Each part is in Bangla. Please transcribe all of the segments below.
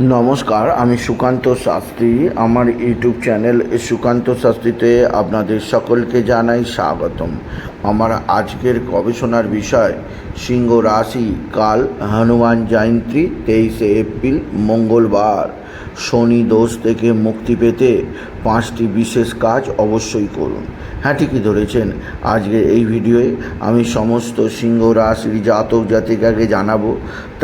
নমস্কার, আমি সুকান্ত শাস্ত্রী। আমার ইউটিউব চ্যানেল সুকান্ত শাস্ত্রীতে আপনাদের সকলকে জানাই স্বাগতম। আমার আজকের গবেষণার বিষয় সিংহ রাশি। কাল হনুমান জয়ন্তী 23শে এপ্রিল মঙ্গলবার। শনি দোষ থেকে মুক্তি পেতে 5টি বিশেষ কাজ অবশ্যই করুন। হ্যাঁ, ঠিকই ধরেছেন। আজকে এই ভিডিওয়ে আমি সমস্ত সিংহ রাশির জাতক জাতিকাকে জানাবো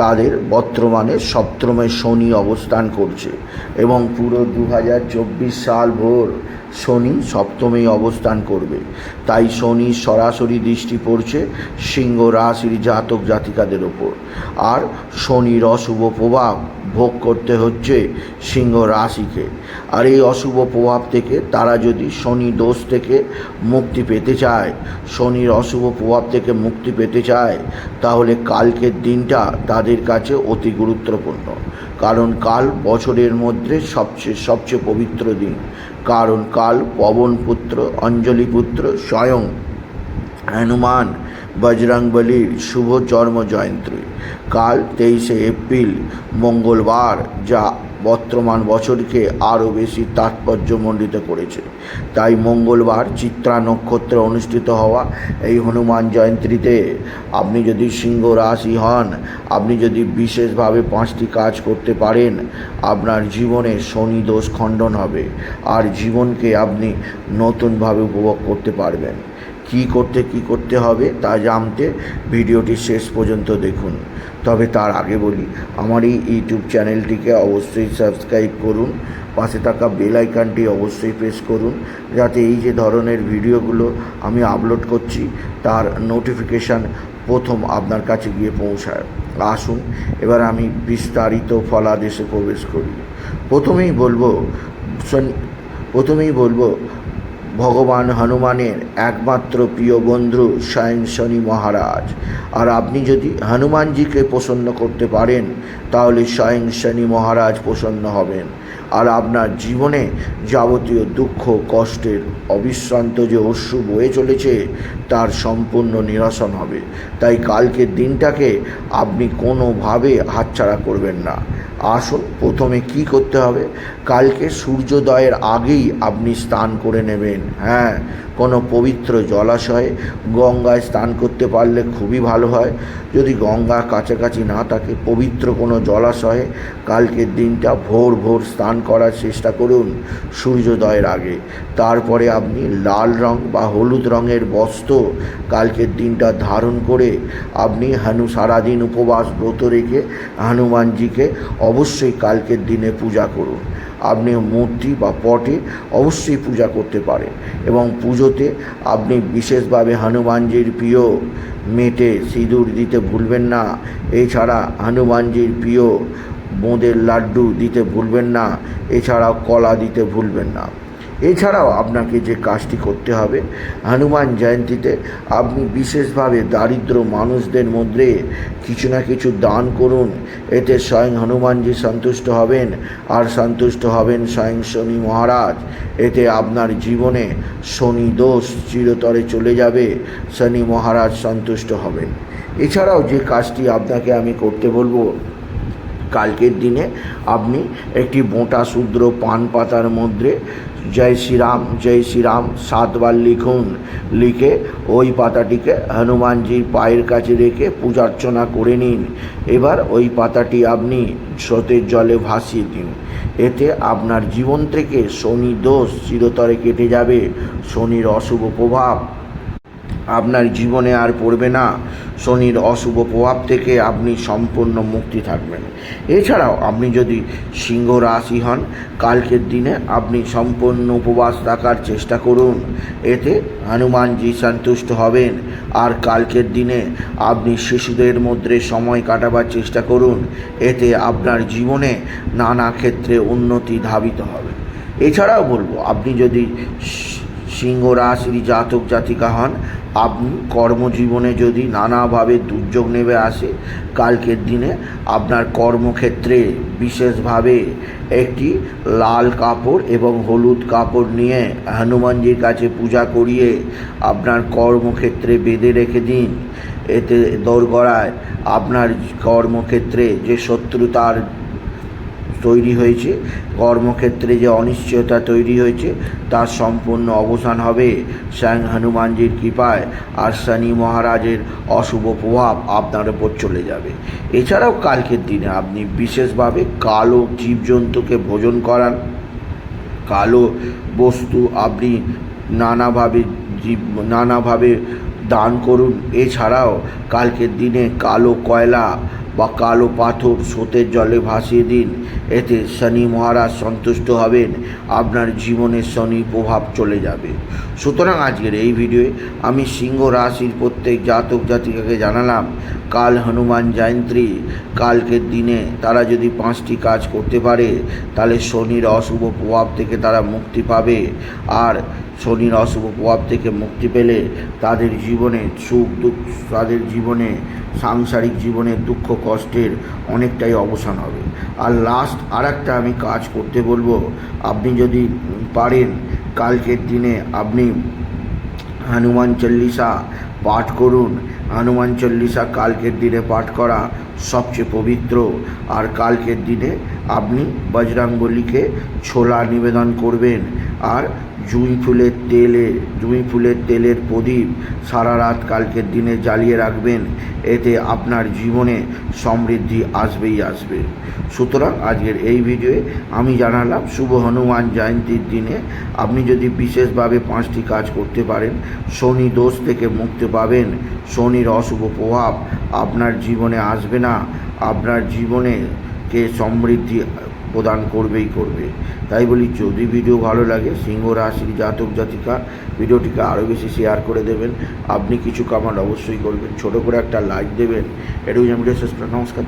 তাদের বর্তমানে সপ্তমে শনি অবস্থান করছে এবং পুরো 2024 সাল ভোর শনি সপ্তমেই অবস্থান করবে। তাই শনি সরাসরি দৃষ্টি পড়ছে সিংহ রাশির জাতক জাতিকাদের ওপর, আর শনির অশুভ প্রভাব ভোগ করতে হচ্ছে সিংহ রাশিকে। আর এই অশুভ প্রভাব থেকে তারা যদি শনি দোষ থেকে মুক্তি পেতে চায়, শনির অশুভ প্রভাব থেকে মুক্তি পেতে চায়, তাহলে কালকের দিনটা তাদের কাছে অতি গুরুত্বপূর্ণ। কারণ কাল বছরের মধ্যে সবচেয়ে পবিত্র দিন। কারণ কাল পবনপুত্র অঞ্জলিপুত্র স্বয়ং হনুমান বজরংবলীর শুভ জন্ম জয়ন্তী। কাল 23শে এপ্রিল মঙ্গলবার, যা বর্তমান বছরকে আরও বেশি তাৎপর্যমণ্ডিত করেছে। তাই মঙ্গলবার চিত্রা নক্ষত্রে অনুষ্ঠিত হওয়া এই হনুমান জয়ন্তীতে আপনি যদি সিংহ রাশি হন, আপনি যদি বিশেষভাবে 5টি কাজ করতে পারেন, আপনার জীবনে শনি দোষ খণ্ডন হবে আর জীবনকে আপনি নতুনভাবে উপভোগ করতে পারবেন। কি করতে হবে তা জানতে ভিডিওটি শেষ পর্যন্ত দেখুন। তবে তার আগে বলি, আমার এই ইউটিউব চ্যানেলটিকে অবশ্যই সাবস্ক্রাইব করুন, পাশে থাকা বেল আইকনটি অবশ্যই প্রেস করুন, যাতে এই যে ধরনের ভিডিওগুলো আমি আপলোড করছি তার নোটিফিকেশান প্রথম আপনার কাছে গিয়ে পৌঁছায়। আসুন এবার আমি বিস্তারিত ফলাদেশে প্রবেশ করি। প্রথমেই বলবো ভগবান হনুমানের একমাত্র প্রিয় বন্ধু স্বয়ং শনি মহারাজ। আর আপনি যদি হনুমানজিকে প্রসন্ন করতে পারেন, তাহলে স্বয়ং শনি মহারাজ প্রসন্ন হবেন আর আপনার জীবনে যাবতীয় দুঃখ কষ্টের অবিশ্রান্ত যে অশ্রু বয়ে চলেছে তার সম্পূর্ণ নিরসন হবে। তাই কালকের দিনটাকে আপনি কোনোভাবে হাতছাড়া করবেন না। আসুন প্রথমে কি করতে হবে, কালকে সূর্যোদয়ের আগেই আপনি স্নান করে নেবেন। হ্যাঁ, কোনো পবিত্র জলাশয়ে গঙ্গায় স্নান করতে পারলে খুবই ভালো হয়। যদি গঙ্গা কাছাকাছি না থাকে, পবিত্র কোনো জলাশয়ে কালকের দিনটা ভোর স্নান করার চেষ্টা করুন সূর্যোদয়ের আগে। তারপরে আপনি লাল রং বা হলুদ রঙের বস্ত্র কালকের দিনটা ধারণ করে আপনি সারাদিন উপবাস ব্রত রেখে হনুমানজিকে অবশ্যই কালকের দিনে পূজা করুন। আপনি মূর্তি বা পটে অবশ্যই পূজা করতে পারেন এবং পুজোতে আপনি বিশেষভাবে হনুমানজির প্রিয় মেটে সিঁদুর দিতে ভুলবেন না। এছাড়া হনুমানজির প্রিয় বোঁদের লাড্ডু দিতে ভুলবেন না। এছাড়াও কলা দিতে ভুলবেন না। এছাড়াও আপনাকে যে কাজটি করতে হবে, হনুমান জয়ন্তীতে আপনি বিশেষভাবে দারিদ্র মানুষদের মধ্যে কিছু না কিছু দান করুন। এতে স্বয়ং হনুমানজি সন্তুষ্ট হবেন আর সন্তুষ্ট হবেন স্বয়ং শনি মহারাজ। এতে আপনার জীবনে শনি দোষ চিরতরে চলে যাবে, শনি মহারাজ সন্তুষ্ট হবেন। এছাড়াও যে কাজটি আপনাকে আমি করতে বলবো, কালকের দিনে আপনি একটি মোটা শূদ্র পান পাতার মধ্যে জয় শ্রীরাম 7বার লিখে ওই পাতাটিকে হনুমানজির পায়ের কাছে রেখে পূজার্চনা করে নিন। এবার ওই পাতাটি আপনি স্রোতের জলে ভাসিয়ে দিন। এতে আপনার জীবন থেকে শনি দোষ চিরতরে কেটে যাবে। শনির অশুভ প্রভাব আপনার জীবনে আর পড়বে না। শনির অশুভ প্রভাব থেকে আপনি সম্পূর্ণ মুক্তি থাকবেন। এছাড়াও আপনি যদি সিংহ রাশি হন, কালকের দিনে আপনি সম্পূর্ণ উপবাস থাকার চেষ্টা করুন। এতে হনুমানজি সন্তুষ্ট হবেন। আর কালকের দিনে আপনি শিশুদের মধ্যে সময় কাটাবার চেষ্টা করুন। এতে আপনার জীবনে নানা ক্ষেত্রে উন্নতি ধাবিত হবে। এছাড়াও বলবো, আপনি যদি সিংহ রাশির জাতক জাতিকা হন, আপনি কর্মজীবনে যদি নানাভাবে দুর্যোগ নেমে আসে, কালকের দিনে আপনার কর্মক্ষেত্রে বিশেষভাবে একটি লাল কাপড় এবং হলুদ কাপড় নিয়ে হনুমানজির কাছে পূজা করিয়ে আপনার কর্মক্ষেত্রে বেঁধে রেখে দিন। এতে দোরগোড়ায় আপনার কর্মক্ষেত্রে যে শত্রুতার তৈরি হয়েছে, কর্মক্ষেত্রে যে অনিশ্চয়তা তৈরি হয়েছে তার সম্পূর্ণ অবসান হবে স্বয়ং হনুমানজির কৃপায়। আর শনি মহারাজের অশুভ প্রভাব আপনার উপর চলে যাবে। এছাড়াও কালকের দিনে আপনি বিশেষভাবে কালো জীবজন্তুকে ভোজন করান, কালো বস্তু আপনি নানাভাবে দান করুন। এছাড়াও কালকের দিনে কালো কয়লা বা কালো পাথর স্রোতের জলে ভাসিয়ে দিন। এতে শনি মহারাজ সন্তুষ্ট হবেন, আপনার জীবনে শনি প্রভাব চলে যাবে। সুতরাং আজকের এই ভিডিওয়ে আমি সিংহ রাশির প্রত্যেক জাতক জাতিকাকে জানালাম কাল হনুমান জয়ন্তী। কালকের দিনে তারা যদি 5টি কাজ করতে পারে তাহলে শনির অশুভ প্রভাব থেকে তারা মুক্তি পাবে। আর শনির অশুভ প্রভাব থেকে মুক্তি পেলে তাদের জীবনে সুখ দুঃখ, তাদের জীবনে সাংসারিক জীবনের দুঃখ কষ্টের অনেকটাই অবসান হবে। আর লাস্ট আর একটা আমি কাজ করতে বলবো, আপনি যদি পারেন কালকের দিনে আপনি হনুমান চল্লিশা পাঠ করুন। হনুমান চল্লিশা কালকের দিনে পাঠ করা সবচেয়ে পবিত্র। আর কালকের দিনে আপনি বজরংবলীকে ছোলা নিবেদন করবেন। আর জুঁই ফুলের তেলের প্রদীপ সারা রাত কালকের দিনে জ্বালিয়ে রাখবেন। এতে আপনার জীবনে সমৃদ্ধি আসবেই আসবে। সুতরাং আজকের এই ভিডিওয়ে আমি জানালাম শুভ হনুমান জয়ন্তীর দিনে আপনি যদি বিশেষভাবে 5টি কাজ করতে পারেন শনি দোষ থেকে মুক্তি পাবেন। শনির অশুভ প্রভাব আপনার জীবনে আসবে না, আপনার জীবনে সমৃদ্ধি প্রদান করবেই করবে। তাই বলি, যদি ভিডিও ভালো লাগে সিংহ রাশির জাতক জাতিকা ভিডিওটিকে আরও বেশি শেয়ার করে দেবেন। আপনি কিছু কমেন্ট অবশ্যই করবেন, ছোটো করে একটা লাইক দেবেন। এটুকু ভিডিও শেষ করে নমস্কার।